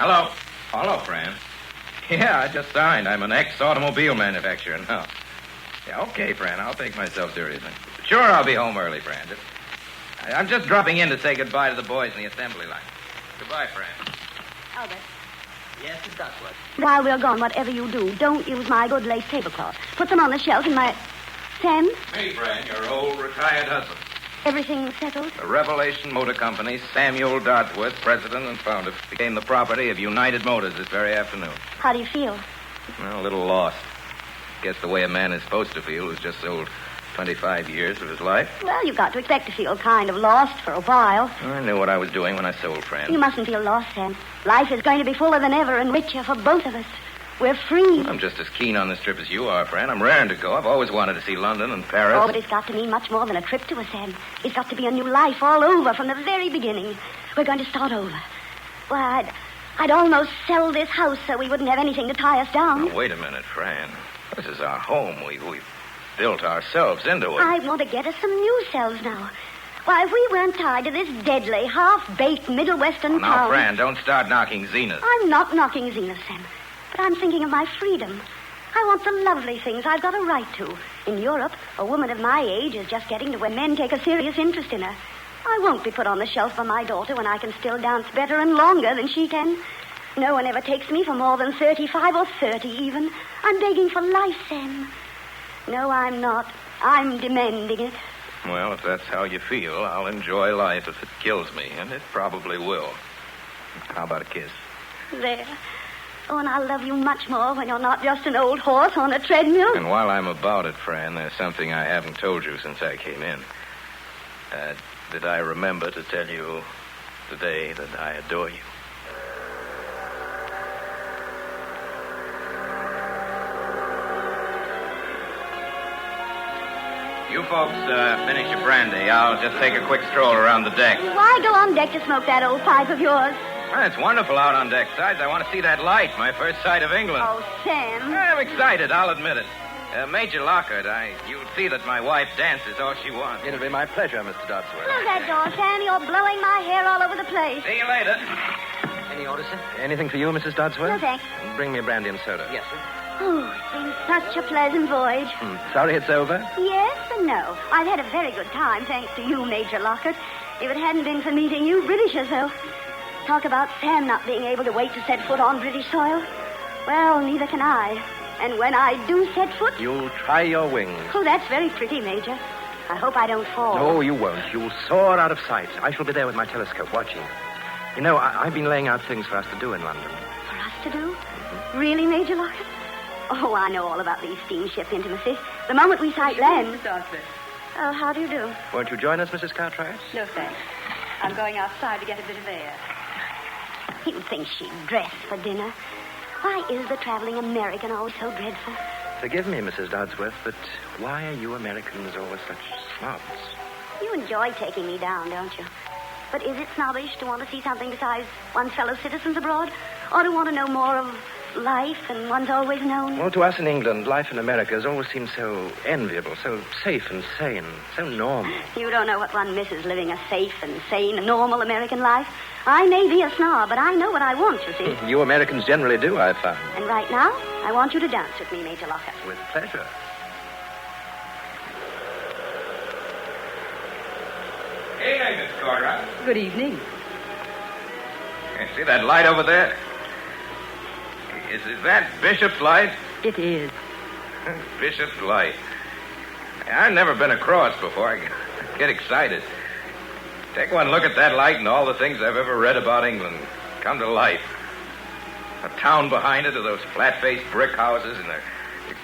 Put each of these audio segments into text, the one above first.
Hello. Hello, Fran. Yeah, I just signed. I'm an ex-automobile manufacturer now. Yeah, okay, Fran. I'll take myself seriously. Sure, I'll be home early, Fran. I'm just dropping in to say goodbye to the boys in the assembly line. Goodbye, Fran. Albert. Yes, Miss Dodsworth. While we're gone, whatever you do, don't use my good lace tablecloth. Put them on the shelf in my... Sam? Me, Fran, your old retired husband. Everything settled? The Revelation Motor Company, Samuel Dodsworth, president and founder, became the property of United Motors this very afternoon. How do you feel? Well, a little lost. Guess the way a man is supposed to feel who's just sold 25 years of his life. Well, you've got to expect to feel kind of lost for a while. I knew what I was doing when I sold, Fran. You mustn't feel lost, Sam. Life is going to be fuller than ever and richer for both of us. We're free. I'm just as keen on this trip as you are, Fran. I'm raring to go. I've always wanted to see London and Paris. Oh, but it's got to mean much more than a trip to us, Sam. It's got to be a new life all over from the very beginning. We're going to start over. Well, I'd almost sell this house so we wouldn't have anything to tie us down. Now, wait a minute, Fran. This is our home. We've built ourselves into it. I want to get us some new selves now. Why, if we weren't tied to this deadly, half-baked Middle Western town... Now, Fran, don't start knocking Zenith. I'm not knocking Zenith, Sam. But I'm thinking of my freedom. I want the lovely things I've got a right to. In Europe, a woman of my age is just getting to where men take a serious interest in her. I won't be put on the shelf for my daughter when I can still dance better and longer than she can. No one ever takes me for more than 35 or 30 even. I'm begging for life, Sam. No, I'm not. I'm demanding it. Well, if that's how you feel, I'll enjoy life if it kills me, and it probably will. How about a kiss? There. Oh, and I'll love you much more when you're not just an old horse on a treadmill. And while I'm about it, Fran, there's something I haven't told you since I came in. Did I remember to tell you today that I adore you? You folks finish your brandy. I'll just take a quick stroll around the deck. Why go on deck to smoke that old pipe of yours? Well, it's wonderful out on deck. Besides, I want to see that light, my first sight of England. Oh, Sam. I'm excited, I'll admit it. Major Lockhart, you'll see that my wife dances all she wants. It'll be my pleasure, Mr. Dodsworth. Close that door, Sam. You're blowing my hair all over the place. See you later. Any orders, sir? Anything for you, Mrs. Dodsworth? No, thanks. Bring me a brandy and soda. Yes, sir. Oh, it's been such a pleasant voyage. Sorry it's over? Yes and no. I've had a very good time, thanks to you, Major Lockhart. If it hadn't been for meeting you Britishers, though. Talk about Sam not being able to wait to set foot on British soil. Well, neither can I. And when I do set foot... You'll try your wings. Oh, that's very pretty, Major. I hope I don't fall. No, you won't. You'll soar out of sight. I shall be there with my telescope watching. You know, I've been laying out things for us to do in London. For us to do? Mm-hmm. Really, Major Lockhart? Oh, I know all about these steamship intimacies. The moment we sight land... Oh, how do you do? Won't you join us, Mrs. Cartwright? No, thanks. I'm going outside to get a bit of air. You'd think she'd dress for dinner. Why is the traveling American always so dreadful? Forgive me, Mrs. Dodsworth, but why are you Americans always such snobs? You enjoy taking me down, don't you? But is it snobbish to want to see something besides one's fellow citizens abroad? Or to want to know more of life than one's always known? Well, to us in England, life in America has always seemed so enviable, so safe and sane, so normal. You don't know what one misses living a safe and sane, normal American life. I may be a snob, but I know what I want, you see. You Americans generally do, I've found. And right now, I want you to dance with me, Major Lockhart. With pleasure. Hey, Miss Cartwright. Good evening. See that light over there? Is that Bishop's light? It is. Bishop's light. I've never been across before. I get excited. Take one look at that light and all the things I've ever read about England come to life. A town behind it, of those flat-faced brick houses, and a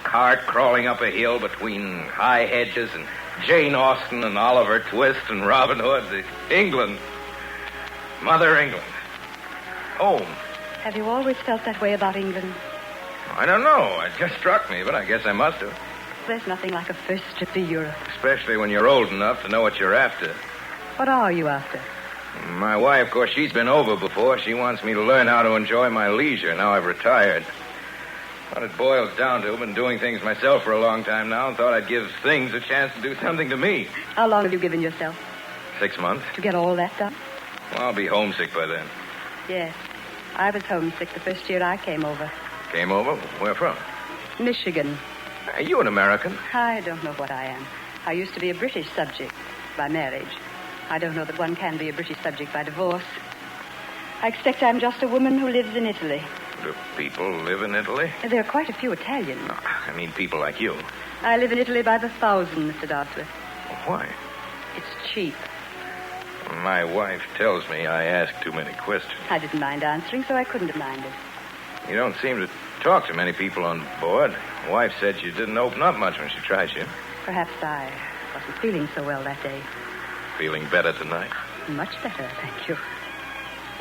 cart crawling up a hill between high hedges, and Jane Austen and Oliver Twist and Robin Hood. England. Mother England. Home. Have you always felt that way about England? I don't know. It just struck me, but I guess I must have. There's nothing like a first trip to Europe. Especially when you're old enough to know what you're after. What are you after? My wife, of course, she's been over before. She wants me to learn how to enjoy my leisure now I've retired. What it boils down to, I've been doing things myself for a long time now and thought I'd give things a chance to do something to me. How long have you given yourself? 6 months. To get all that done? Well, I'll be homesick by then. Yes. I was homesick the first year I came over. Came over? Where from? Michigan. Are you an American? I don't know what I am. I used to be a British subject by marriage. I don't know that one can be a British subject by divorce. I expect I'm just a woman who lives in Italy. Do people live in Italy? There are quite a few Italians. No, I mean people like you. I live in Italy by the thousand, Mr. Dodsworth. Why? It's cheap. My wife tells me I ask too many questions. I didn't mind answering, so I couldn't have minded. You don't seem to talk to many people on board. Wife said you didn't open up much when she tried you. Perhaps I wasn't feeling so well that day. Feeling better tonight? Much better, thank you.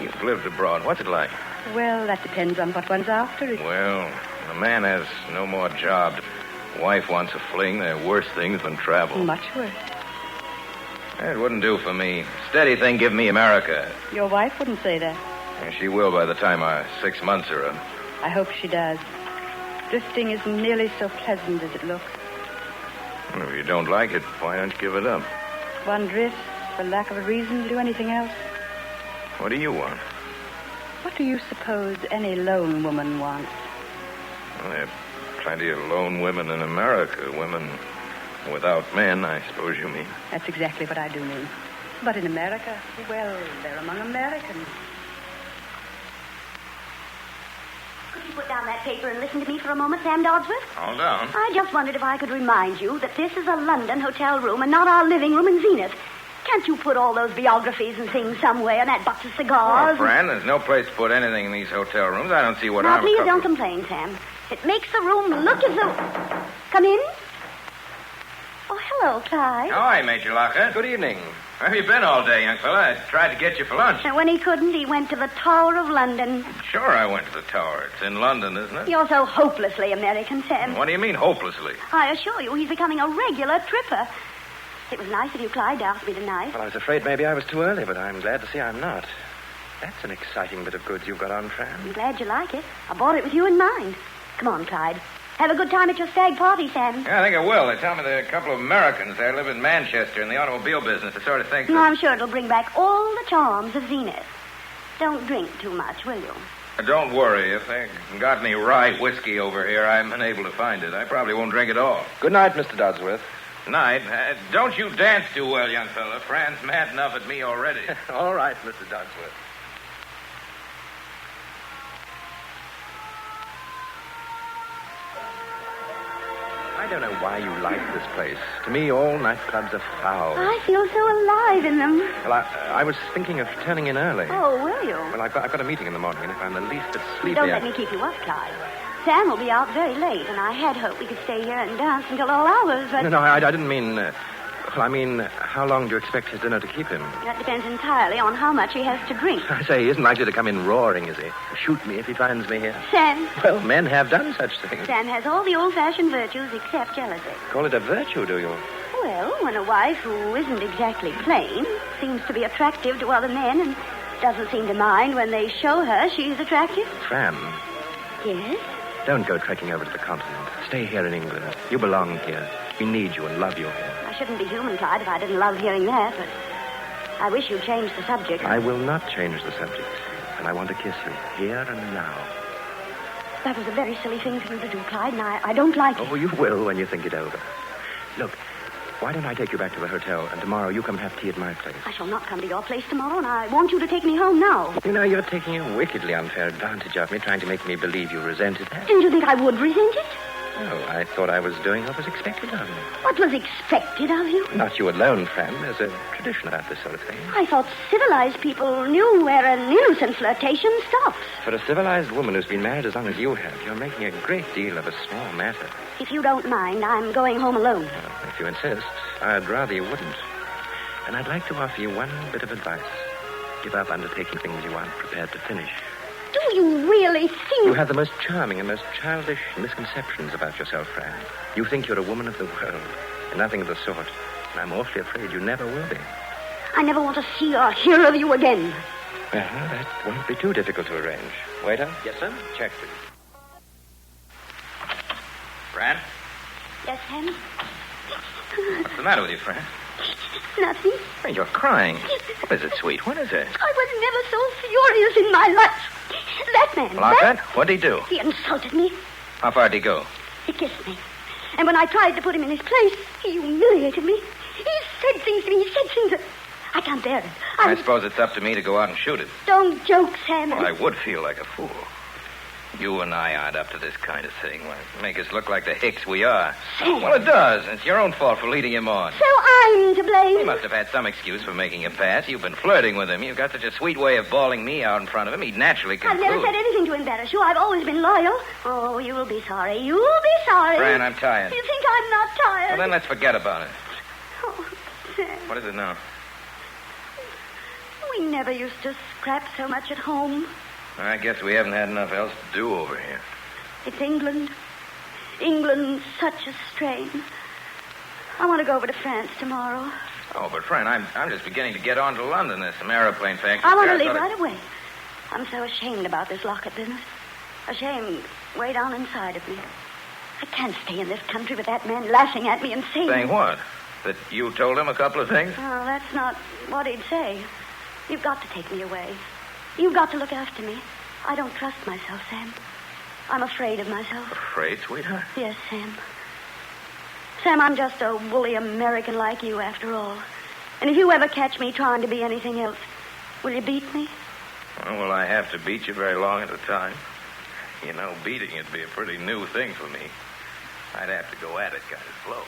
You've lived abroad. What's it like? Well, that depends on what one's after. Well, a man has no more job. Wife wants a fling. There are worse things than travel. Much worse. It wouldn't do for me. Steady thing, give me America. Your wife wouldn't say that. And she will by the time our 6 months are up. I hope she does. Drifting isn't nearly so pleasant as it looks. Well, if you don't like it, why don't you give it up? One drifts for lack of a reason to do anything else. What do you want? What do you suppose any lone woman wants? Well, there are plenty of lone women in America. Women without men, I suppose you mean. That's exactly what I do mean. But in America, well, they're among Americans. Could you put down that paper and listen to me for a moment, Sam Dodsworth? Hold on. I just wondered if I could remind you that this is a London hotel room and not our living room in Zenith. Can't you put all those biographies and things somewhere and that box of cigars? Oh, Fran, there's no place to put anything in these hotel rooms. I don't see what Now, I'm... please don't complain, Sam. It makes the room look as though... Come in. Oh, hello, Clyde. Oh, hi, Major Lockhart. Good evening. Where have you been all day, young fella? I tried to get you for lunch. And when he couldn't, he went to the Tower of London. Sure, I went to the tower. It's in London, isn't it? You're so hopelessly American, Sam. What do you mean, hopelessly? I assure you, he's becoming a regular tripper. It was nice of you, Clyde, to ask me tonight. Well, I was afraid maybe I was too early, but I'm glad to see I'm not. That's an exciting bit of goods you've got on, Fran. I'm glad you like it. I bought it with you in mind. Come on, Clyde. Have a good time at your stag party, Sam. Yeah, I think I will. They tell me there are a couple of Americans there live in Manchester in the automobile business. The sort of thing... I'm sure it'll bring back all the charms of Zenith. Don't drink too much, will you? Don't worry. If they got any rye whiskey over here, I'm unable to find it. I probably won't drink it all. Good night, Mr. Dodsworth. Night. Don't you dance too well, young fella. Fran's mad enough at me already. All right, Mr. Dodsworth. I don't know why you like this place. To me, all nightclubs are foul. I feel so alive in them. Well, I was thinking of turning in early. Oh, will you? Well, I've got a meeting in the morning, and if I'm the least bit sleepy... Don't let me keep you up, Clyde. Sam will be out very late, and I had hoped we could stay here and dance until all hours, but... No, I didn't mean... how long do you expect his dinner to keep him? That depends entirely on how much he has to drink. I say, he isn't likely to come in roaring, is he? Shoot me if he finds me here. Sam. Well, men have done such things. Sam has all the old-fashioned virtues except jealousy. Call it a virtue, do you? Well, when a wife who isn't exactly plain seems to be attractive to other men and doesn't seem to mind when they show her she's attractive. Fran. Yes? Don't go trekking over to the continent. Stay here in England. You belong here. We need you and love you here. I shouldn't be human, Clyde, if I didn't love hearing that, but I wish you'd change the subject. I will not change the subject. And I want to kiss you, here and now. That was a very silly thing for you to do, Clyde, and I don't like it. Oh, you will when you think it over. Look, why don't I take you back to the hotel, and tomorrow you come have tea at my place? I shall not come to your place tomorrow, and I want you to take me home now. You know, you're taking a wickedly unfair advantage of me, trying to make me believe you resented that. Didn't you think I would resent it? Oh, I thought I was doing what was expected of me. What was expected of you? Not you alone, Fran. There's a tradition about this sort of thing. I thought civilized people knew where an innocent flirtation stops. For a civilized woman who's been married as long as you have, you're making a great deal of a small matter. If you don't mind, I'm going home alone. Well, if you insist, I'd rather you wouldn't. And I'd like to offer you one bit of advice. Give up undertaking things you aren't prepared to finish. Do you really think... You have the most charming and most childish misconceptions about yourself, Fran. You think you're a woman of the world, and nothing of the sort. And I'm awfully afraid you never will be. I never want to see or hear of you again. Well, that won't be too difficult to arrange. Waiter? Yes, sir? Check, please. Fran? Yes, Sam? What's the matter with you, Fran? Nothing. Hey, you're crying. What is it, sweet? What is it? I was never so furious in my life. That man. Lockhart? What'd he do? He insulted me. How far did he go? He kissed me. And when I tried to put him in his place, he humiliated me. He said things to me. He said things that... I can't bear it. I suppose it's up to me to go out and shoot him. Don't joke, Sam. Well, I would feel like a fool. You and I aren't up to this kind of thing. Why, make us look like the hicks we are. Sam. Well, it does. It's your own fault for leading him on. So I'm to blame. He must have had some excuse for making a pass. You've been flirting with him. You've got such a sweet way of bawling me out in front of him. He'd naturally conclude. I've never said anything to embarrass you. I've always been loyal. Oh, you'll be sorry. You'll be sorry. Fran, I'm tired. You think I'm not tired? Well, then let's forget about it. Oh, Sam. What is it now? We never used to scrap so much at home. I guess we haven't had enough else to do over here. It's England. England's such a strain. I want to go over to France tomorrow. Oh, but Fran, I'm just beginning to get on to London. There's some aeroplane factories. I want to there. leave right away. I'm so ashamed about this Lockett business. Ashamed way down inside of me. I can't stay in this country with that man laughing at me and saying... Saying what? That you told him a couple of things? Oh, that's not what he'd say. You've got to take me away. You've got to look after me. I don't trust myself, Sam. I'm afraid of myself. Afraid, sweetheart? Yes, Sam. Sam, I'm just a woolly American like you, after all. And if you ever catch me trying to be anything else, will you beat me? Well, will I have to beat you very long at a time? You know, beating it'd be a pretty new thing for me. I'd have to go at it kind of slow.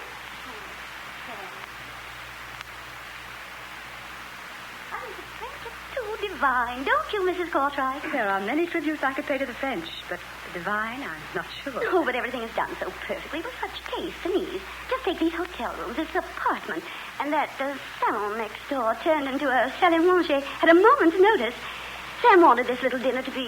Too divine, don't you, Mrs. Cartwright? There are many tributes I could pay to the French, but the divine, I'm not sure. Oh, but everything is done so perfectly with such taste and ease. Just take these hotel rooms, this apartment, and that salon next door turned into a salle à manger at a moment's notice. Sam wanted this little dinner to be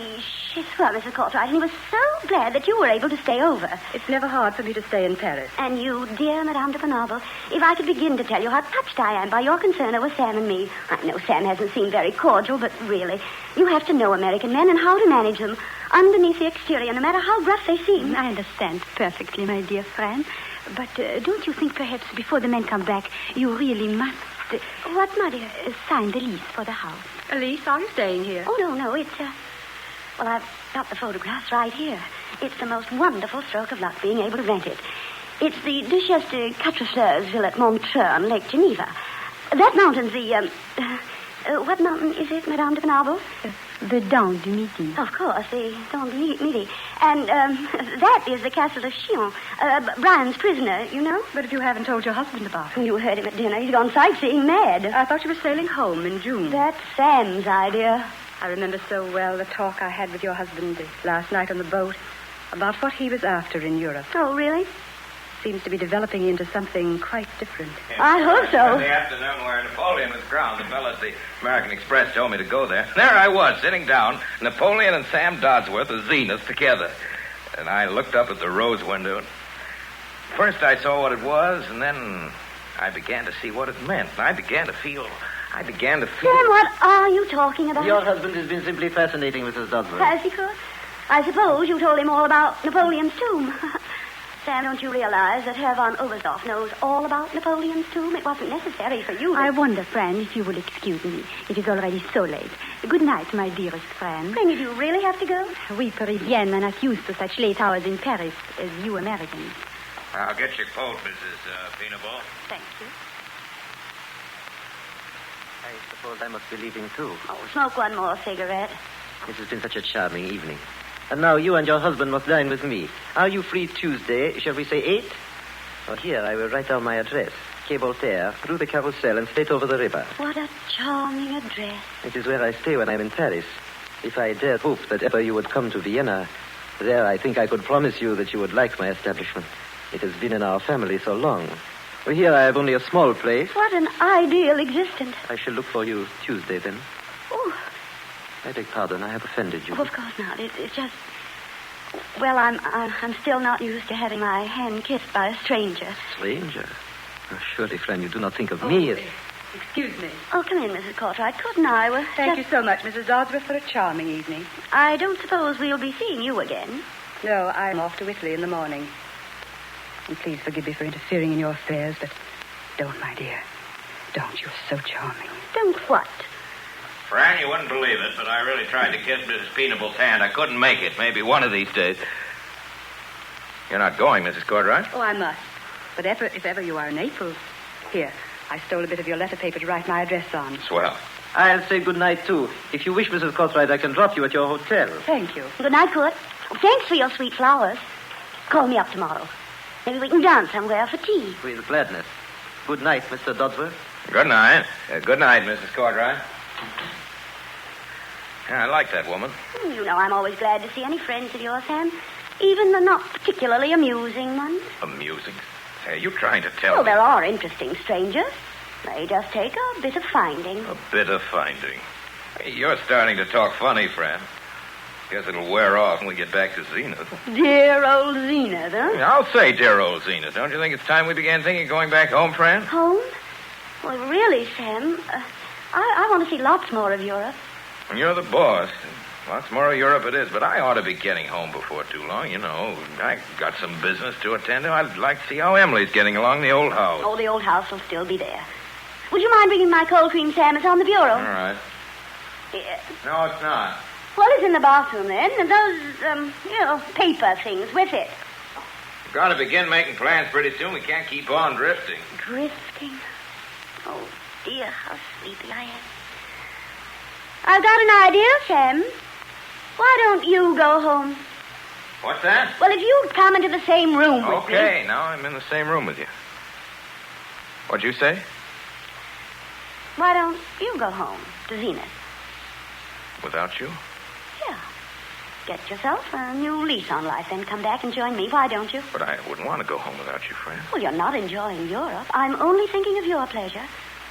chez soi, Mrs. Cartwright, and he was so glad that you were able to stay over. It's never hard for me to stay in Paris. And you, dear Madame de Penable, if I could begin to tell you how touched I am by your concern over Sam and me. I know Sam hasn't seemed very cordial, but really, you have to know American men and how to manage them underneath the exterior, no matter how gruff they seem. I understand perfectly, my dear friend. But don't you think perhaps before the men come back, you really must... What, my dear? Sign the lease for the house. A lease? Are you staying here? Oh, no, it's, well, I've got the photographs right here. It's the most wonderful stroke of luck being able to rent it. It's the Duchesse de Quatrefours Villa at Montreux on Lake Geneva. That mountain's the, what mountain is it, Madame de Penable? The Dent du Midi. Of course, the Dent du Midi. And, that is the Castle of Chillon. Brian's prisoner, you know? But if you haven't told your husband about it. You heard him at dinner. He's gone sightseeing mad. I thought you were sailing home in June. That's Sam's idea. I remember so well the talk I had with your husband last night on the boat about what he was after in Europe. Oh, really? Seems to be developing into something quite different. I hope so. In the afternoon where Napoleon was crowned, the fellow at the American Express told me to go there. There I was, sitting down, Napoleon and Sam Dodsworth, the zenith, together. And I looked up at the rose window. And first I saw what it was, and then I began to see what it meant. And I began to feel... Sam, what are you talking about? Your husband has been simply fascinating, Mrs. Dodsworth. Has he, Cook? I suppose you told him all about Napoleon's tomb. Sam, don't you realize that Herr von Oberstdorf knows all about Napoleon's tomb? It wasn't necessary for you to... I wonder, Fran, if you will excuse me. It is already so late. Good night, my dearest Fran. Then you really have to go? We Parisiennes are not used to such late hours in Paris as you Americans. I'll get your coat, Mrs. Penable. Thank you. I suppose I must be leaving, too. Oh, smoke one more cigarette. This has been such a charming evening. And now you and your husband must dine with me. Are you free Tuesday, shall we say 8? Oh, here, I will write down my address. Quai Voltaire, through the Carousel and straight over the river. What a charming address. It is where I stay when I'm in Paris. If I dared hope that ever you would come to Vienna, there I think I could promise you that you would like my establishment. It has been in our family so long. Well, here I have only a small place. What an ideal existence. I shall look for you Tuesday, then. Oh, I beg pardon, I have offended you. oh, of course not. It's just... Well, I'm still not used to having my hand kissed by a stranger. Stranger? Oh, surely, friend, you do not think of me as... Excuse me. Oh, come in, Mrs. Cartwright. Couldn't I? Well, Thank you so much, Mrs. Dodsworth, for a charming evening. I don't suppose we'll be seeing you again. No, I'm off to Italy in the morning. And please forgive me for interfering in your affairs, but don't, my dear. Don't. You're so charming. Don't what? Fran, you wouldn't believe it, but I really tried to kiss Mrs. Peanable's hand. I couldn't make it. Maybe one of these days. You're not going, Mrs. Cartwright? Oh, I must. But if ever you are in Naples, here, I stole a bit of your letter paper to write my address on. Swell. I'll say good night, too. If you wish, Mrs. Cartwright, I can drop you at your hotel. Thank you. Good night, Kurt. Thanks for your sweet flowers. Call me up tomorrow. Maybe we can dance somewhere for tea. With gladness. Good night, Mr. Dodsworth. Good night. Good night, Mrs. Cartwright. Yeah, I like that woman. You know I'm always glad to see any friends of yours, Sam. Even the not particularly amusing ones. Amusing? Hey, you trying to tell Well, me? there are interesting strangers. They just take a bit of finding. A bit of finding. Hey, you're starting to talk funny, Fran. Guess it'll wear off when we get back to Zenith. Dear old Zenith, huh? I'll say dear old Zenith. Don't you think it's time we began thinking of going back home, Fran? Home? Well, really, Sam, I want to see lots more of Europe. And you're the boss. Lots more of Europe it is, but I ought to be getting home before too long. You know, I got some business to attend to. I'd like to see how Emily's getting along in the old house. Oh, the old house will still be there. Would you mind bringing my cold cream, Sam? It's on the bureau. All right. Yeah. No, it's not. Well, it's in the bathroom, then, and those, paper things with it. We've got to begin making plans pretty soon. We can't keep on drifting. Drifting? Oh, dear, how sleepy I am. I've got an idea, Sam. Why don't you go home? What's that? Well, if you'd come into the same room with me... Okay, now I'm in the same room with you. What'd you say? Why don't you go home to Zenith? Without you? Yeah. Get yourself a new lease on life, then come back and join me. Why don't you? But I wouldn't want to go home without you, friend. Well, you're not enjoying Europe. I'm only thinking of your pleasure.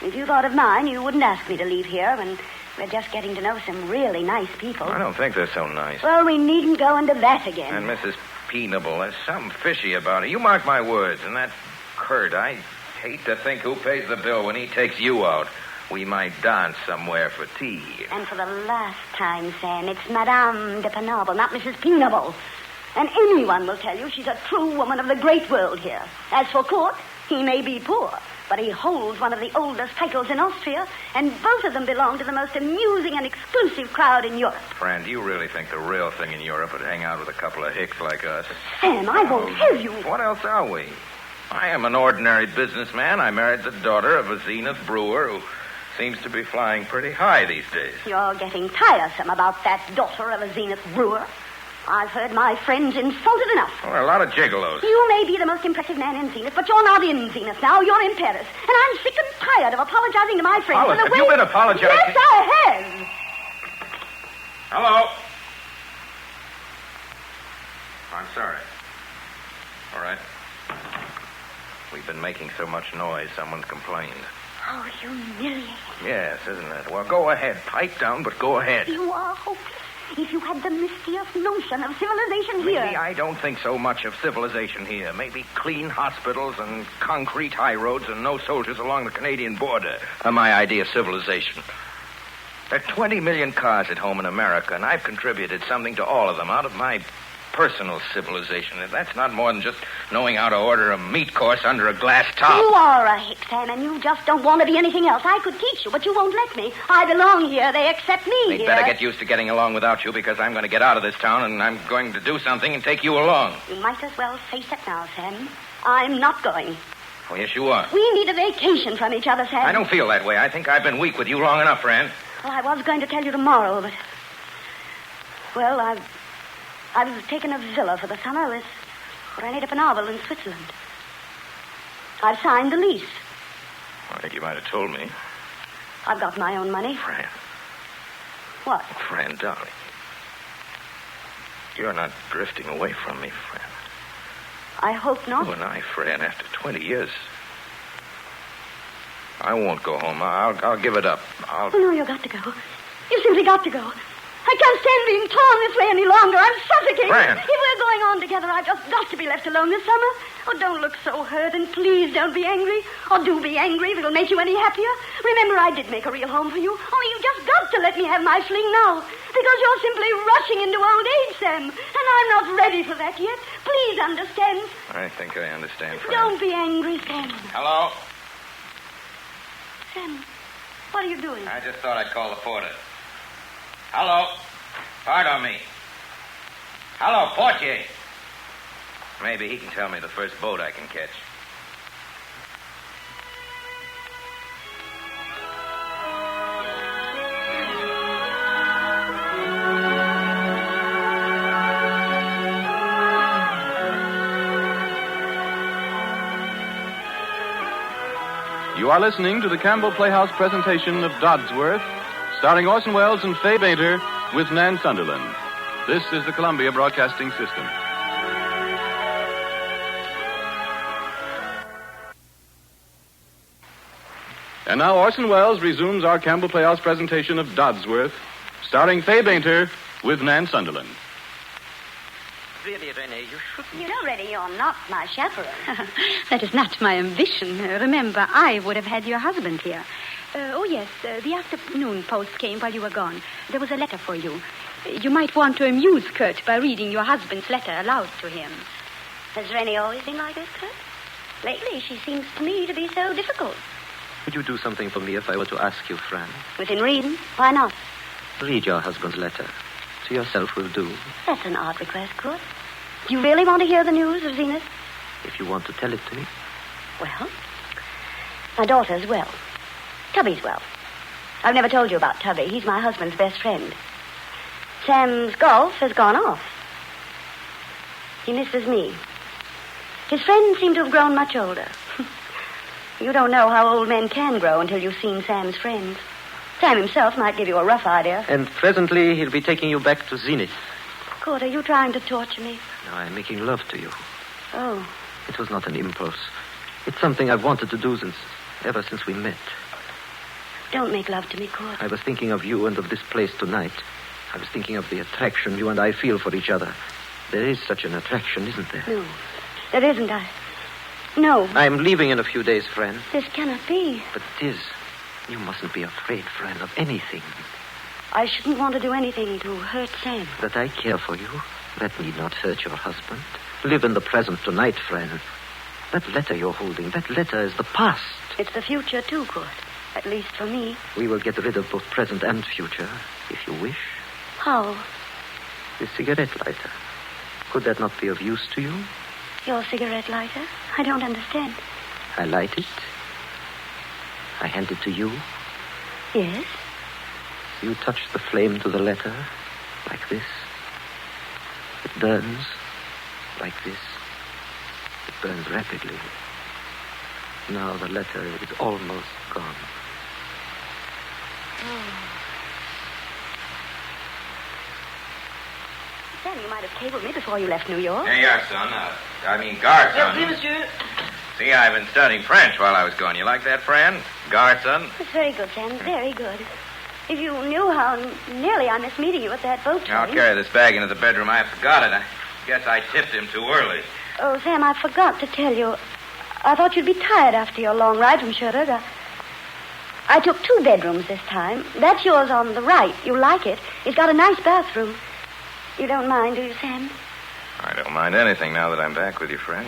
If you thought of mine, you wouldn't ask me to leave here when we're just getting to know some really nice people. I don't think they're so nice. Well, we needn't go into that again. And Mrs. Peanable, there's something fishy about her. You mark my words, and that Kurt, I hate to think who pays the bill when he takes you out. We might dance somewhere for tea. And for the last time, Sam, it's Madame de Penable, not Mrs. Peanable. And anyone will tell you she's a true woman of the great world here. As for Kurt, he may be poor, but he holds one of the oldest titles in Austria, and both of them belong to the most amusing and exclusive crowd in Europe. Fran, do you really think the real thing in Europe would hang out with a couple of hicks like us? Sam, I won't have you. What else are we? I am an ordinary businessman. I married the daughter of a Zenith brewer who seems to be flying pretty high these days. You're getting tiresome about that daughter of a Zenith brewer. I've heard my friends insulted enough. Oh, a lot of gigolos. You may be the most impressive man in Zenith, but you're not in Zenith now. You're in Paris. And I'm sick and tired of apologizing to my friends for the Have way... you been apologizing? Yes, I have. Hello? I'm sorry. All right. We've been making so much noise, someone's complained. Oh, humiliating. Yes, isn't it? Well, go ahead. Pipe down, but go ahead. You are hopeless. If you had the mistiest notion of civilization here... Maybe I don't think so much of civilization here. Maybe clean hospitals and concrete high roads and no soldiers along the Canadian border are my idea of civilization. There are 20 million cars at home in America, and I've contributed something to all of them out of my personal civilization. And that's not more than just knowing how to order a meat course under a glass top. You are a hick, Sam, and you just don't want to be anything else. I could teach you, but you won't let me. I belong here. They accept me They'd here. better get used to getting along without you, because I'm going to get out of this town and I'm going to do something and take you along. You might as well face it now, Sam. I'm not going. Oh, yes, you are. We need a vacation from each other, Sam. I don't feel that way. I think I've been weak with you long enough, Fran. Well, I was going to tell you tomorrow, but... Well, I've taken a villa for the summer with René de Penable in Switzerland. I've signed the lease. I think you might have told me. I've got my own money. Fran. What? Fran, darling. You're not drifting away from me, Fran. I hope not. You and I, Fran, after 20 years. I won't go home. I'll give it up. Oh, no, you've got to go. You simply got to go. I can't stand being torn this way any longer. I'm suffocating. Fran. If we're going on together, I've just got to be left alone this summer. Oh, don't look so hurt, and please don't be angry. Or do be angry if it'll make you any happier. Remember, I did make a real home for you. Only you've just got to let me have my fling now. Because you're simply rushing into old age, Sam. And I'm not ready for that yet. Please understand. I think I understand, Fran. Don't be angry, Sam. Hello? Sam, what are you doing? I just thought I'd call the porter. Hello. Pardon me. Hello, portier. Maybe he can tell me the first boat I can catch. You are listening to the Campbell Playhouse presentation of Dodsworth, starring Orson Welles and Fay Bainter with Nan Sunderland. This is the Columbia Broadcasting System. And now Orson Welles resumes our Campbell Playhouse presentation of Dodsworth, starring Fay Bainter with Nan Sunderland. Really, Renee, you shouldn't. You know, Rennie, you're not my chaperone. That is not my ambition. Remember, I would have had your husband here. The afternoon post came while you were gone. There was a letter for you. You might want to amuse Kurt by reading your husband's letter aloud to him. Has Rennie always been like this, Kurt? Lately, she seems to me to be so difficult. Would you do something for me if I were to ask you, Fran? Within reason? Why not? Read your husband's letter. To yourself will do. That's an odd request, Kurt. Do you really want to hear the news of Zenith? If you want to tell it to me. Well, my daughter's well. Tubby's well. I've never told you about Tubby. He's my husband's best friend. Sam's golf has gone off. He misses me. His friends seem to have grown much older. You don't know how old men can grow until you've seen Sam's friends. Sam himself might give you a rough idea. And presently he'll be taking you back to Zenith. Kurt, are you trying to torture me? No, I'm making love to you. Oh. It was not an impulse. It's something I've wanted to do ever since we met. Don't make love to me, Kurt. I was thinking of you and of this place tonight. I was thinking of the attraction you and I feel for each other. There is such an attraction, isn't there? No, there isn't. No. I'm leaving in a few days, Fran. This cannot be. But it is. You mustn't be afraid, Fran, of anything. I shouldn't want to do anything to hurt Sam. That I care for you, that need not hurt your husband. Live in the present tonight, Fran. That letter you're holding, that letter is the past. It's the future, too, Kurt. At least for me. We will get rid of both present and future, if you wish. How? The cigarette lighter. Could that not be of use to you? Your cigarette lighter? I don't understand. I light it. I hand it to you. Yes? You touch the flame to the letter, like this. It burns, like this. It burns rapidly. Now the letter is almost gone. Oh. Sam, you might have cabled me before you left New York. Here you are, son. Gar, son. Oui, monsieur. See, I've been studying French while I was gone. You like that, Fran? Gar, son? It's very good, Sam. Very good. If you knew how nearly I missed meeting you at that boat train. I'll carry this bag into the bedroom. I forgot it. I guess I tipped him too early. Oh, Sam, I forgot to tell you. I thought you'd be tired after your long ride from Sherwood. I took 2 bedrooms this time. That's yours on the right. You like it. It's got a nice bathroom. You don't mind, do you, Sam? I don't mind anything now that I'm back with you, Fran.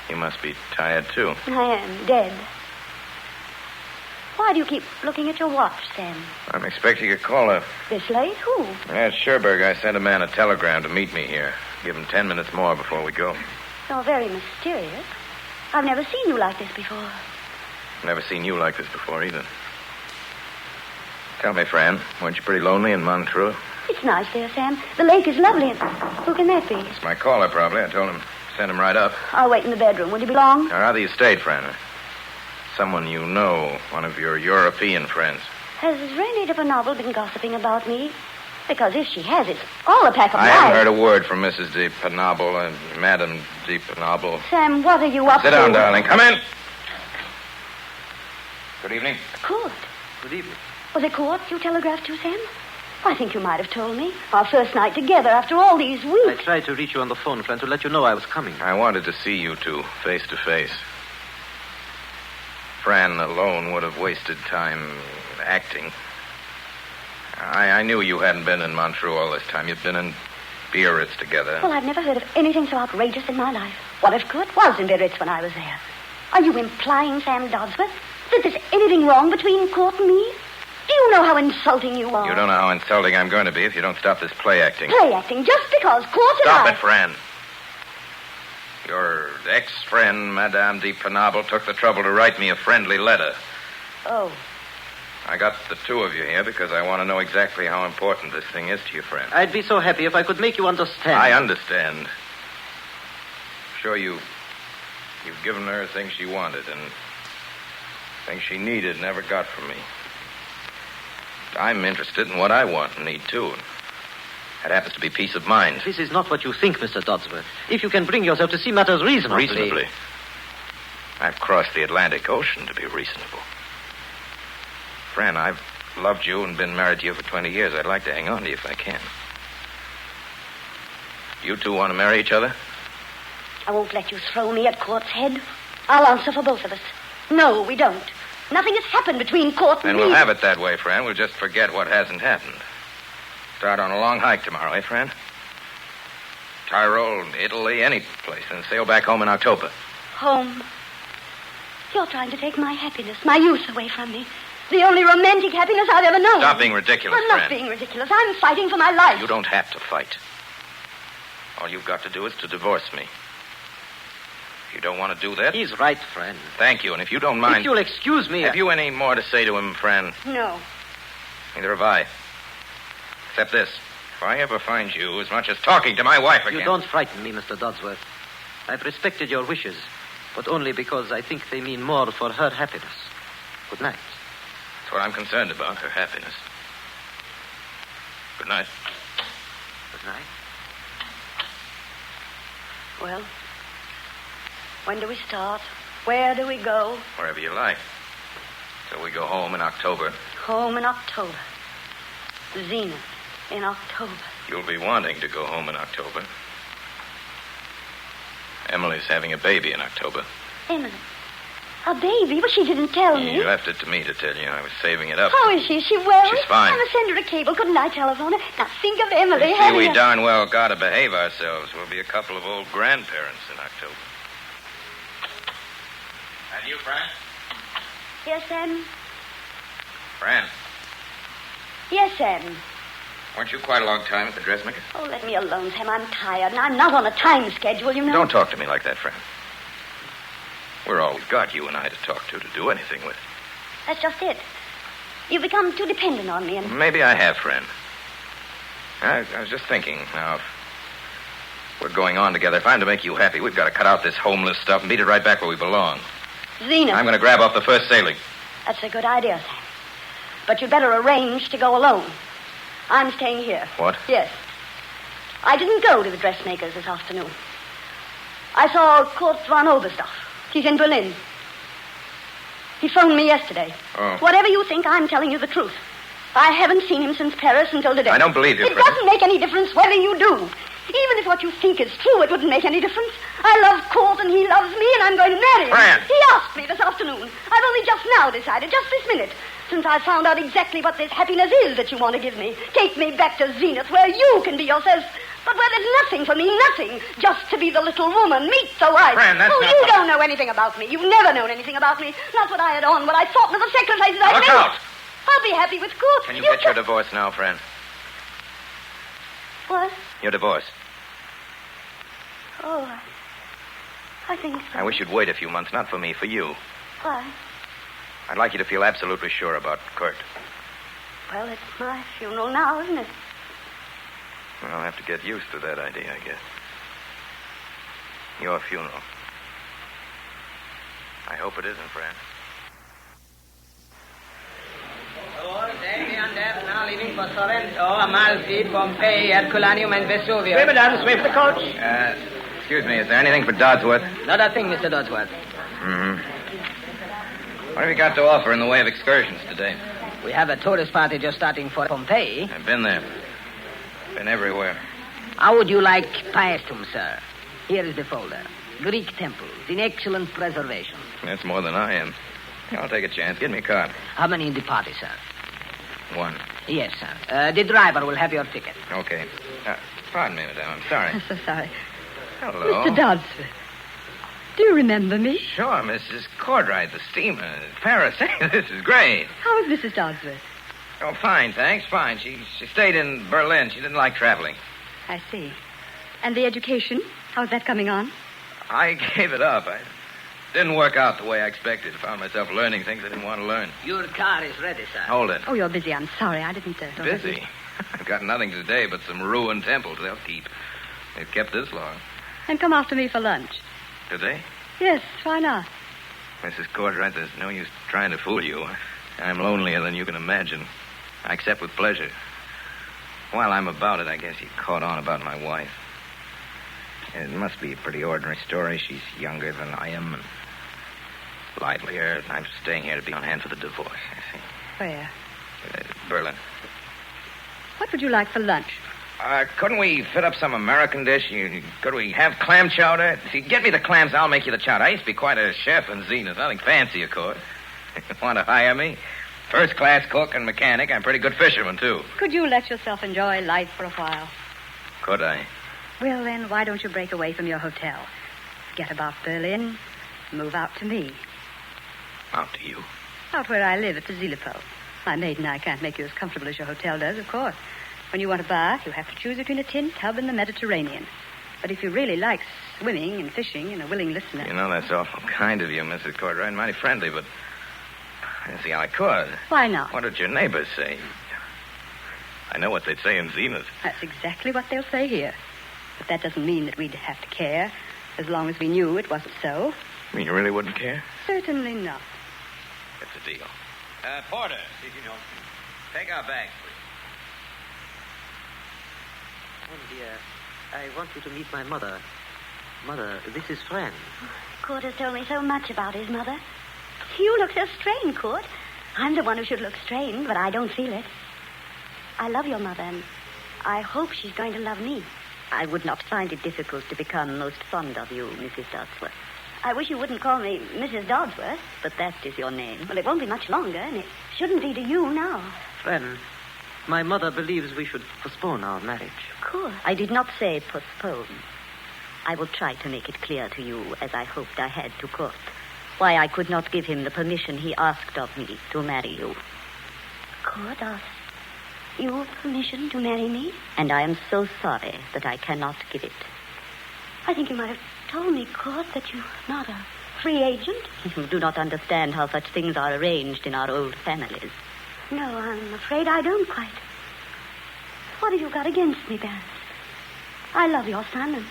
You must be tired, too. I am. Dead. Why do you keep looking at your watch, Sam? I'm expecting a caller. This late? Who? At Sherberg, I sent a man a telegram to meet me here. Give him 10 minutes more before we go. You're very mysterious. I've never seen you like this before. Never seen you like this before, either. Tell me, Fran, weren't you pretty lonely in Montreux? It's nice there, Sam. The lake is lovely. Who can that be? It's my caller, probably. I told him send him right up. I'll wait in the bedroom. Will you be long? Or rather, you stayed, Fran. Someone you know, one of your European friends. Has Renee de Penobel been gossiping about me? Because if she has, it's all a pack of lies. I haven't heard a word from Mrs. de Penobel and Madame de Penobel. Sam, what are you up to? Sit down, darling. Come in. Good evening. Court. Good evening. Was it Court you telegraphed to, Sam? I think you might have told me. Our first night together after all these weeks. I tried to reach you on the phone, Fran, to let you know I was coming. I wanted to see you two, face to face. Fran alone would have wasted time acting. I knew you hadn't been in Montreux all this time. You'd been in Biarritz together. Well, I've never heard of anything so outrageous in my life. What if Kurt was in Biarritz when I was there? Are you implying, Sam Dodsworth, that there's anything wrong between Kurt and me? Do you know how insulting you are? You don't know how insulting I'm going to be if you don't stop this play acting. Play acting just because Court and Stop I... it, Fran. Your ex-friend, Madame de Penable, took the trouble to write me a friendly letter. Oh. I got the two of you here because I want to know exactly how important this thing is to your friend. I'd be so happy if I could make you understand. I understand. Sure, you've given her things she wanted and things she needed never got from me. I'm interested in what I want and need, too. That happens to be peace of mind. This is not what you think, Mr. Dodsworth. If you can bring yourself to see matters reasonably... Reasonably? I've crossed the Atlantic Ocean to be reasonable. Fran, I've loved you and been married to you for 20 years. I'd like to hang on to you if I can. You two want to marry each other? I won't let you throw me at Court's head. I'll answer for both of us. No, we don't. Nothing has happened between Court and And me. we'll have it that way, Fran. We'll just forget what hasn't happened. Start on a long hike tomorrow, eh, Fran? Tyrol, Italy, any place, and sail back home in October. Home. You're trying to take my happiness, my youth away from me. The only romantic happiness I've ever known. Stop being ridiculous, I'm not Fran. being ridiculous. I'm fighting for my life. You don't have to fight. All you've got to do is to divorce me. If you don't want to do that... He's right, friend. Thank you, and if you don't mind... If you'll excuse me... Have you any more to say to him, Fran? No. Neither have I. Except this. If I ever find you as much as talking to my wife again... You don't frighten me, Mr. Dodsworth. I've respected your wishes, but only because I think they mean more for her happiness. Good night. That's what I'm concerned about, her happiness. Good night. Good night. Well, when do we start? Where do we go? Wherever you like. So we go home in October. Home in October. Zenith in October. You'll be wanting to go home in October. Emily's having a baby in October. Emily. A baby? But she didn't tell me. You left it to me to tell you. I was saving it up. How is she? Is she well? She's fine. I'm going to send her a cable. Couldn't I telephone her? Now, think of Emily. You see, having we a- darn well got to behave ourselves. We'll be a couple of old grandparents in October. And you, Fran? Yes, Sam? Fran, Yes, Sam. weren't you quite a long time at the dressmaker's? Oh, let me alone, Sam. I'm tired, and I'm not on a time schedule, you know. Don't talk to me like that, Fran. We're all we've got, you and I, to talk to do anything with. That's just it. You've become too dependent on me, and... Maybe I have, Fran. I was just thinking, now, if we're going on together, if I'm to make you happy, we've got to cut out this homeless stuff and beat it right back where we belong. Zenith. I'm going to grab off the first sailing. That's a good idea, Sam. But you'd better arrange to go alone. I'm staying here. What? Yes. I didn't go to the dressmaker's this afternoon. I saw Kurt von Oberstoff. He's in Berlin. He phoned me yesterday. Oh. Whatever you think, I'm telling you the truth. I haven't seen him since Paris until today. I don't believe you, It Fran. doesn't make any difference whether you do. Even if what you think is true, it wouldn't make any difference. I love Kurt and he loves me, and I'm going to marry him. Fran! He asked me this afternoon. I've only just now decided, just this minute, since I found out exactly what this happiness is that you want to give me. Take me back to Zenith, where you can be yourself, but where there's nothing for me, nothing. Just to be the little woman, meet the wife. Fran, that's oh, not you what- don't know anything about me. You've never known anything about me. Not what I had on, what I thought were the sacrifices I Look made. out! I'll be happy with Kurt. Can you get your divorce now, Fran? What? Your divorce. Oh, I think so. I wish you'd wait a few months, not for me, for you. Why? I'd like you to feel absolutely sure about Kurt. Well, it's my funeral now, isn't it? Well, I'll have to get used to that idea, I guess. Your funeral. I hope it isn't, Fran. Now leaving for Sorrento, Amalfi, Pompeii, Herculaneum, and Vesuvius. Swim, madam, swim for the coach. Excuse me, is there anything for Dodsworth? Not a thing, Mr. Dodsworth. Mm-hmm. What have you got to offer in the way of excursions today? We have a tourist party just starting for Pompeii. I've been there. Been everywhere. How would you like Paestum, sir? Here is the folder. Greek temples in excellent preservation. That's more than I am. I'll take a chance. Give me a card. How many in the party, sir? One. Yes, sir. The driver will have your ticket. Okay. Pardon me, madame. I'm sorry. I'm so sorry. Hello. Mr. Dodsworth. Do you remember me? Sure, Mrs. Cordright, the steamer. Paris. This is great. How is Mrs. Dodsworth? Oh, fine, thanks. Fine. She stayed in Berlin. She didn't like traveling. I see. And the education? How's that coming on? I gave it up. I didn't work out the way I expected. Found myself learning things I didn't want to learn. Your car is ready, sir. Hold it. Oh, you're busy. I'm sorry. I didn't... Busy? I've got nothing today but some ruined temples they'll keep. They've kept this long. Then come after me for lunch. Today? Yes, why not? Mrs. Cartwright, there's no use trying to fool you. I'm lonelier than you can imagine. I accept with pleasure. While I'm about it, I guess you caught on about my wife. It must be a pretty ordinary story. She's younger than I am and livelier. I'm staying here to be on hand for the divorce, I see. Where? Berlin. What would you like for lunch? Couldn't we fit up some American dish? Could we have clam chowder? See, get me the clams, I'll make you the chowder. I used to be quite a chef in Zenith. Nothing fancy, of course. Want to hire me? First-class cook and mechanic. I'm a pretty good fisherman, too. Could you let yourself enjoy life for a while? Could I? Well, then, why don't you break away from your hotel? Forget about Berlin. Move out to me. Out to you? Out where I live at the Zillipo. My maid and I can't make you as comfortable as your hotel does, of course. When you want a bath, you have to choose between a tin tub and the Mediterranean. But if you really like swimming and fishing and a willing listener... You know, that's awful kind of you, Mrs. Cartwright. Mighty friendly, but I don't see how I could. Why not? What did your neighbors say? I know what they'd say in Zenith. That's exactly what they'll say here. But that doesn't mean that we'd have to care, as long as we knew it wasn't so. You mean you really wouldn't care? Certainly not. That's a deal. Porter. Take our bags, please. Oh, dear. I want you to meet my mother. Mother, this is Fran. Court has told me so much about his mother. You look so strained, Court. I'm the one who should look strained, but I don't feel it. I love your mother, and I hope she's going to love me. I would not find it difficult to become most fond of you, Mrs. Dodsworth. I wish you wouldn't call me Mrs. Dodsworth. But that is your name. Well, it won't be much longer, and it shouldn't be to you now. Fran, my mother believes we should postpone our marriage. Of course. I did not say postpone. I will try to make it clear to you, as I hoped I had to Court, why I could not give him the permission he asked of me to marry you. Court asked you permission to marry me? And I am so sorry that I cannot give it. I think you might have told me, Court, that you're not a free agent. You do not understand how such things are arranged in our old families. No, I'm afraid I don't quite. What have you got against me, Barrett? I love your son, and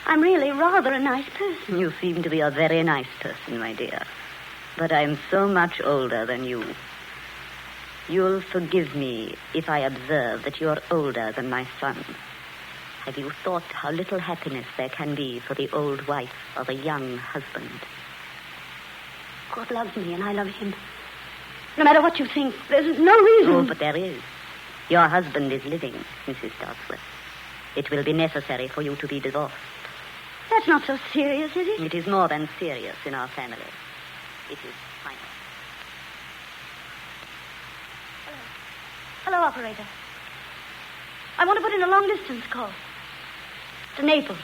I'm really rather a nice person. You seem to be a very nice person, my dear. But I'm so much older than you. You'll forgive me if I observe that you're older than my son. Have you thought how little happiness there can be for the old wife of a young husband? God loves me, and I love him. No matter what you think, there's no reason. Oh, but there is. Your husband is living, Mrs. Dodsworth. It will be necessary for you to be divorced. That's not so serious, is it? It is more than serious in our family. It is final. Hello, operator. I want to put in a long-distance call. To Naples.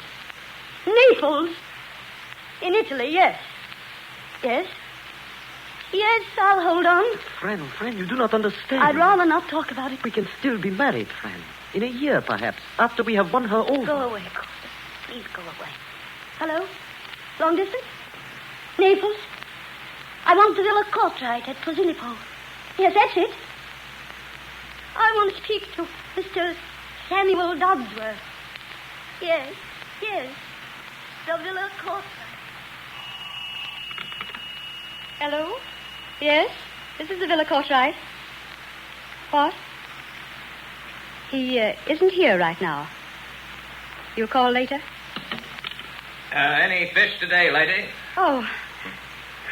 Naples? In Italy, yes. Yes? Yes, I'll hold on. Fran, you do not understand. I'd rather not talk about it. We can still be married, Fran. In a year, perhaps, after we have won her over. Go away, Costa. Please go away. Hello? Long distance? Naples? I want the Villa Cartwright at Posillipo. Yes, that's it. I want to speak to Mr. Samuel Dodsworth. Yes. The Villa Cartwright. Hello? Yes? This is the Villa Cartwright. What? He isn't here right now. You'll call later? Any fish today, lady? Oh,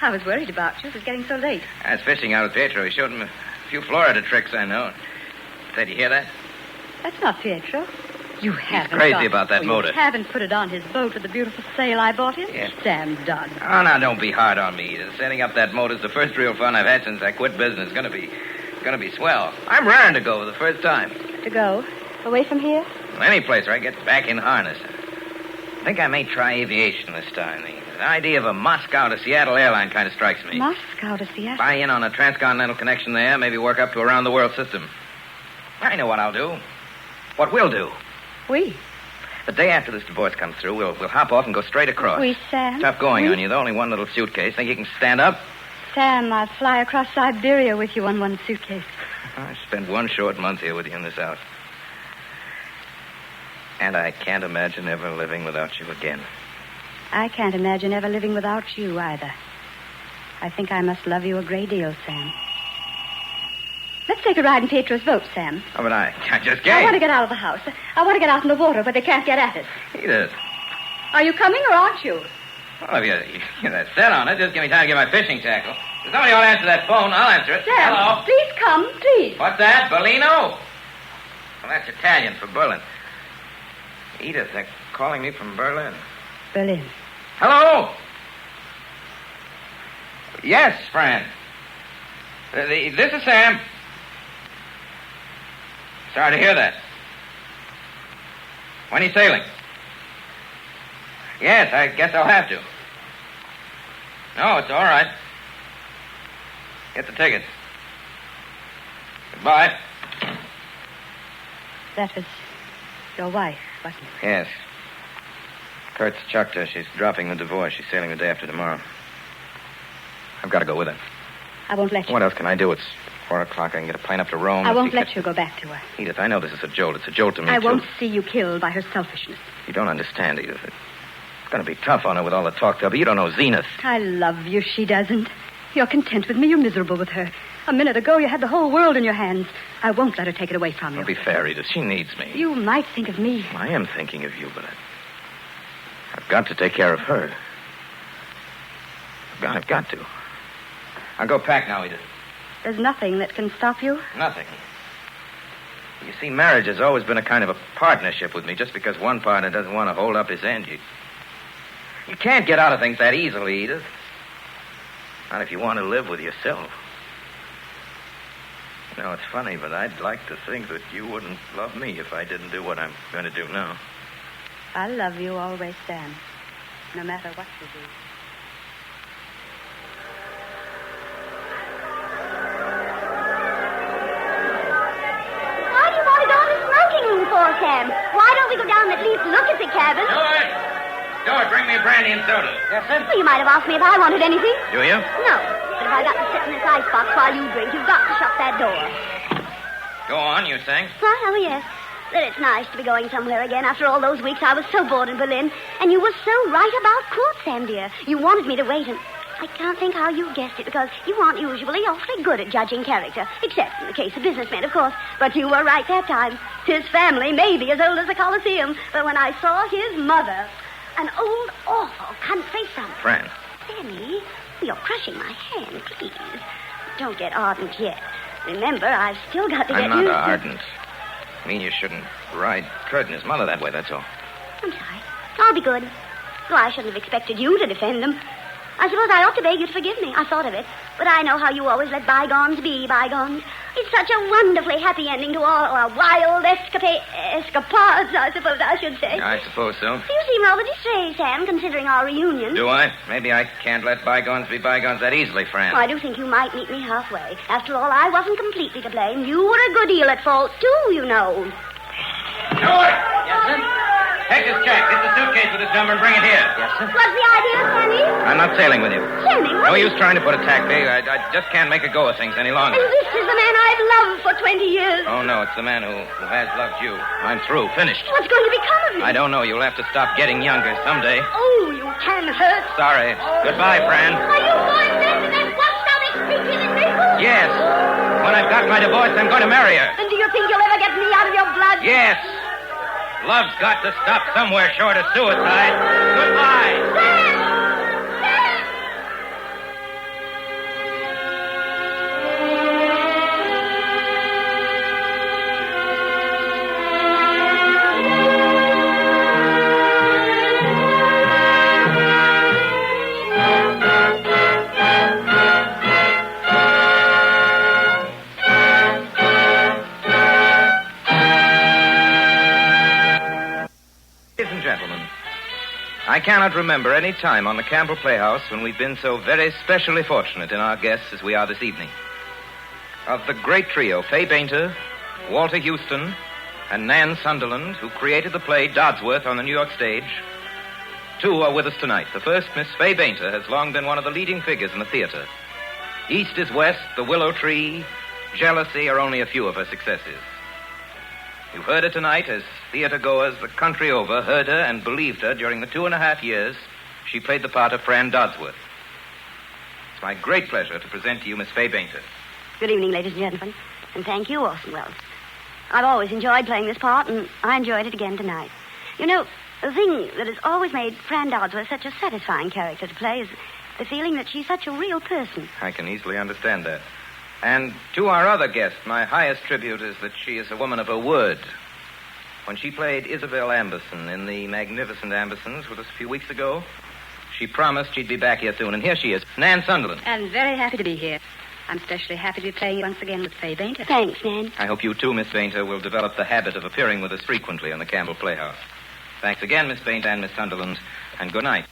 I was worried about you. It was getting so late. I was fishing out with Pietro. He showed him a few Florida tricks I know. Did you hear that? That's not Pietro. You haven't. Crazy about that motor. You haven't put it on his boat with the beautiful sail I bought him? Yeah. Sam Dodd. Oh, now, don't be hard on me. Setting up that motor's the first real fun I've had since I quit business. Gonna be swell. I'm raring to go for the first time. To go? Away from here? Well, any place where I get back in harness. I think I may try aviation this time. The idea of a Moscow to Seattle airline kind of strikes me. Moscow to Seattle? Buy in on a transcontinental connection there, maybe work up to a round-the-world system. I know what I'll do. What we'll do. We? The day after this divorce comes through, we'll hop off and go straight across. We, Sam? Tough going on you, though. Only one little suitcase. Think you can stand up? Sam, I'll fly across Siberia with you on one suitcase. I spent one short month here with you in this house. And I can't imagine ever living without you again. I can't imagine ever living without you either. I think I must love you a great deal, Sam. Let's take a ride in Petra's boat, Sam. Oh, but I just I can't. want to get out of the house. I want to get out in the water, but they can't get at us. Edith. Are you coming or aren't you? Well, if you're that set on it, just give me time to get my fishing tackle. If somebody ought to answer that phone, I'll answer it. Sam, Hello? please come, please. What's that, Bellino? Well, that's Italian for Berlin. Edith, they're calling me from Berlin. Berlin. Hello? Yes, Fran. This is Sam. Sorry to hear that. When are you sailing? Yes, I guess I'll have to. No, it's all right. Get the tickets. Goodbye. That was your wife, wasn't it? Yes. Kurt's chucked her. She's dropping the divorce. She's sailing the day after tomorrow. I've got to go with her. I won't let you. What else can I do? It's 4 o'clock. I can get a plane up to Rome. I won't let you go back to her. Edith, I know this is a jolt. It's a jolt to me, I too. won't see you killed by her selfishness. You don't understand, Edith. It's going to be tough on her with all the talk to her, but you don't know Zenith. I love you. She doesn't. You're content with me. You're miserable with her. A minute ago, you had the whole world in your hands. I won't let her take it away from you. Don't be fair, Edith. She needs me. You might think of me. I am thinking of you, but I've got to take care of her. I've got to. I'll go pack now, Edith. There's nothing that can stop you? Nothing. You see, marriage has always been a kind of a partnership with me. Just because one partner doesn't want to hold up his end, you can't get out of things that easily, Edith. Not if you want to live with yourself. You know, it's funny, but I'd like to think that you wouldn't love me if I didn't do what I'm going to do now. I love you always, Sam. No matter what you do. Sam. Why don't we go down and at least look at the cabin? Stuart, bring me a brandy and soda. Yes, sir. Well, you might have asked me if I wanted anything. Do you? No. But if I got to sit in this icebox while you drink, you've got to shut that door. Go on, you saying? Oh, yes. That it's nice to be going somewhere again after all those weeks I was so bored in Berlin. And you were so right about court, Sam, dear. You wanted me to wait, and I can't think how you guessed it, because you aren't usually awfully good at judging character, except in the case of businessmen, of course. But you were right that time. His family may be as old as the Colosseum, but when I saw his mother, an old, awful country front. Fran. Sammy, you're crushing my hand, please. Don't get ardent yet. Remember, I've still got to get I'm not used ardent. I mean, you shouldn't ride Kurt and his mother that way, that's all. I'm sorry. I'll be good. Though I shouldn't have expected you to defend them. I suppose I ought to beg you to forgive me. I thought of it. But I know how you always let bygones be bygones. It's such a wonderfully happy ending to all our wild escapades, I suppose I should say. I suppose so. You seem rather distressed, Sam, considering our reunion. Do I? Maybe I can't let bygones be bygones that easily, Fran. I do think you might meet me halfway. After all, I wasn't completely to blame. You were a good deal at fault, too, you know. Stuart! Yes, sir? Take this check. Get the suitcase with this number and bring it here. Yes, sir. What's the idea, Sammy? I'm not sailing with you. Sammy, what? No use trying to put a tack bait. I just can't make a go of things any longer. And this is the man I've loved for 20 years. Oh, no, it's the man who has loved you. I'm through. Finished. What's going to become of me? I don't know. You'll have to stop getting younger someday. Oh, you can hurt. Sorry. Goodbye, Fran. Are you going back to that washed-out creature in Naples? Yes. When I've got my divorce, I'm going to marry her. And do you think you'll ever get me out of your blood? Yes. Love's got to stop somewhere short of suicide. Goodbye. Sam! I cannot remember any time on the Campbell Playhouse when we've been so very specially fortunate in our guests as we are this evening. Of the great trio, Fay Bainter, Walter Houston, and Nan Sunderland, who created the play Dodsworth on the New York stage, two are with us tonight. The first, Miss Fay Bainter, has long been one of the leading figures in the theater. East is West, The Willow Tree, Jealousy are only a few of her successes. You've heard her tonight as theater-goers the country over heard her and believed her during the 2.5 years she played the part of Fran Dodsworth. It's my great pleasure to present to you Miss Fay Bainter. Good evening, ladies and gentlemen, and thank you, Orson Welles. I've always enjoyed playing this part, and I enjoyed it again tonight. You know, the thing that has always made Fran Dodsworth such a satisfying character to play is the feeling that she's such a real person. I can easily understand that. And to our other guest, my highest tribute is that she is a woman of her word. When she played Isabel Amberson in The Magnificent Ambersons with us a few weeks ago, she promised she'd be back here soon, and here she is, Nan Sunderland. I'm very happy to be here. I'm especially happy to be playing once again with Fay Bainter. Thanks, Nan. I hope you too, Miss Bainter, will develop the habit of appearing with us frequently on the Campbell Playhouse. Thanks again, Miss Bainter and Miss Sunderland, and good night.